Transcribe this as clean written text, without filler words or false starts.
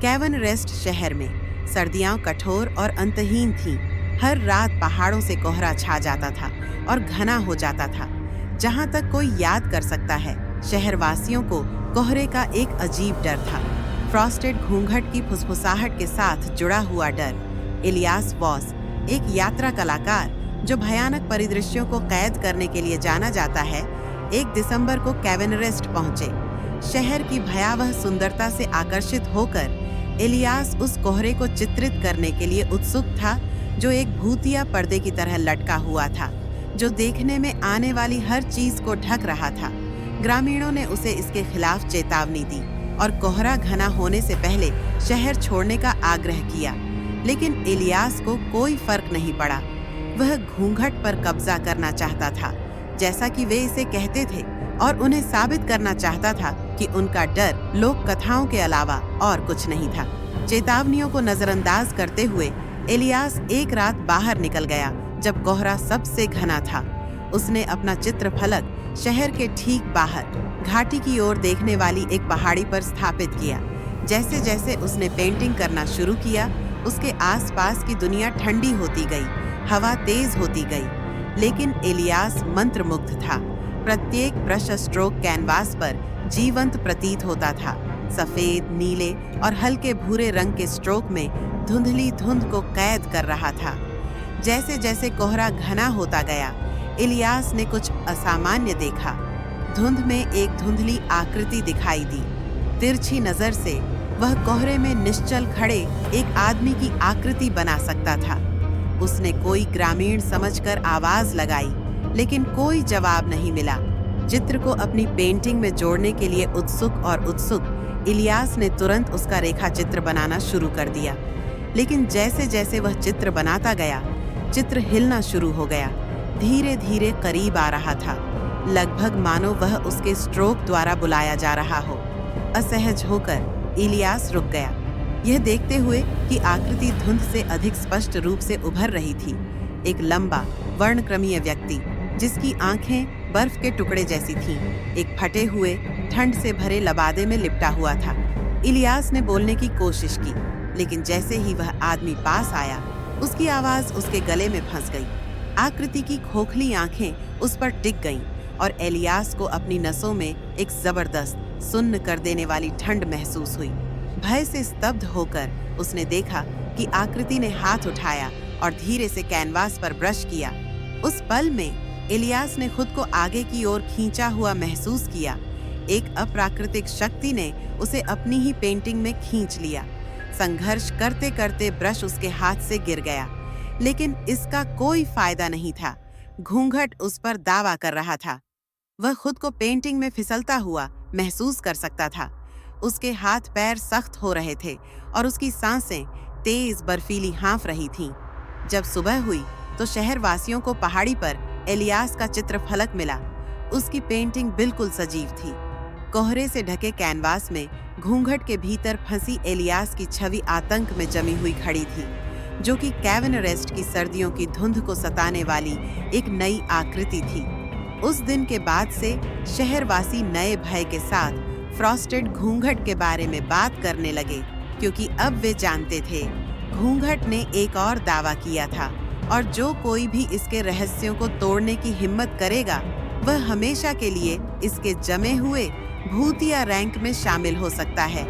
Cavern rest शहर में सर्दियां कठोर और अंतहीन थीं। हर रात पहाड़ों से कोहरा छा जाता था और घना हो जाता था। जहां तक कोई याद कर सकता है, शहरवासियों को कोहरे का एक अजीब डर था। फ्रॉस्टेड घूंघट की फुसफुसाहट के साथ जुड़ा हुआ डर। इलियास वॉस, एक यात्रा कलाकार जो भयानक परिदृश्यों को कैद करने के लिए जाना जाता है, 1 दिसंबर को कैवन रेस्ट पहुंचे। शहर की भयावह सुंदरता से आकर्षित होकर इलियास उस कोहरे को चित्रित करने के लिए उत्सुक था, जो एक भूतिया पर्दे की तरह लटका हुआ था, जो देखने में आने वाली हर चीज को ढक रहा था। ग्रामीणों ने उसे इसके खिलाफ चेतावनी दी और कोहरा घना होने से पहले शहर छोड़ने का आग्रह किया, लेकिन इलियास को कोई फर्क नहीं पड़ा। वह घूंघट पर कब्जा करना चाहता था, जैसा कि वे इसे कहते थे, और उन्हें साबित करना चाहता था कि उनका डर लोक कथाओं के अलावा और कुछ नहीं था। चेतावनियों को नजरअंदाज करते हुए इलियास एक रात बाहर निकल गया जब कोहरा सबसे घना था। उसने अपना चित्रफलक शहर के ठीक बाहर घाटी की ओर देखने वाली एक पहाड़ी पर स्थापित किया। जैसे जैसे उसने पेंटिंग करना शुरू किया, उसके आसपास की दुनिया ठंडी होती गई, हवा तेज होती गई, लेकिन इलियास मंत्रमुग्ध था। प्रत्येक ब्रश स्ट्रोक कैनवास पर जीवंत प्रतीत होता था। सफेद, नीले और हल्के भूरे रंग के स्ट्रोक में धुंधली धुंध को कैद कर रहा था। जैसे जैसे कोहरा घना होता गया, इलियास ने कुछ असामान्य देखा। धुंध में एक धुंधली आकृति दिखाई दी। तिरछी नजर से वह कोहरे में निश्चल खड़े एक आदमी की आकृति बना सकता था। उसने कोई ग्रामीण समझकर आवाज लगाई, लेकिन कोई जवाब नहीं मिला। चित्र को अपनी पेंटिंग में जोड़ने के लिए उत्सुक इलियास ने तुरंत उसका रेखा चित्र बनाना शुरू कर दिया। लेकिन जैसे जैसे वह चित्र बनाता गया, चित्र हिलना शुरू हो गया, धीरे धीरे करीब आ रहा था, लगभग मानो वह उसके स्ट्रोक द्वारा बुलाया जा रहा हो। असहज होकर इलियास रुक गया, यह देखते हुए कि आकृति धुंध से अधिक स्पष्ट रूप से उभर रही थी। एक लंबा वर्णक्रमीय व्यक्ति, जिसकी आंखें बर्फ के टुकड़े जैसी थीं, एक फटे हुए ठंड से भरे लबादे में लिपटा हुआ था। इलियास ने बोलने की कोशिश की, लेकिन जैसे ही वह आदमी पास आया, उसकी आवाज उसके गले में फंस गई। आकृति की खोखली आंखें उस पर टिक गईं और इलियास को अपनी नसों में एक जबरदस्त, सुन्न कर देने वाली ठंड महसूस हुई। भय से स्तब्ध होकर उसने देखा कि आकृति ने हाथ उठाया और धीरे से कैनवास पर ब्रश किया। उस पल में इलियास ने खुद को आगे की ओर खींचा हुआ महसूस किया। एक अप्राकृतिक शक्ति ने उसे अपनी ही पेंटिंग में खींच लिया। संघर्ष करते करते ब्रश उसके हाथ से गिर गया, लेकिन इसका कोई फायदा नहीं था। घूंघट उस पर दावा कर रहा था। वह खुद को पेंटिंग में फिसलता हुआ महसूस कर सकता था। उसके हाथ पैर सख्त हो रहे थे और उसकी सांसें तेज बर्फीली हाँफ रही थीं। जब सुबह हुई तो शहरवासियों को पहाड़ी पर इलियास का चित्रफलक मिला। उसकी पेंटिंग बिल्कुल सजीव थी। कोहरे से ढके कैनवास में घूंघट के भीतर फंसी इलियास की छवि आतंक में जमी हुई खड़ी थी, जो कि कैवन रेस्ट की सर्दियों की धुंध को सताने वाली एक नई आकृति थी। उस दिन के बाद से शहरवासी नए भय के साथ फ्रॉस्टेड घूंघट के बारे में बात करने लगे, क्योंकि अब वे जानते थे घूंघट ने एक और दावा किया था, और जो कोई भी इसके रहस्यों को तोड़ने की हिम्मत करेगा, वह हमेशा के लिए इसके जमे हुए भूतिया रैंक में शामिल हो सकता है।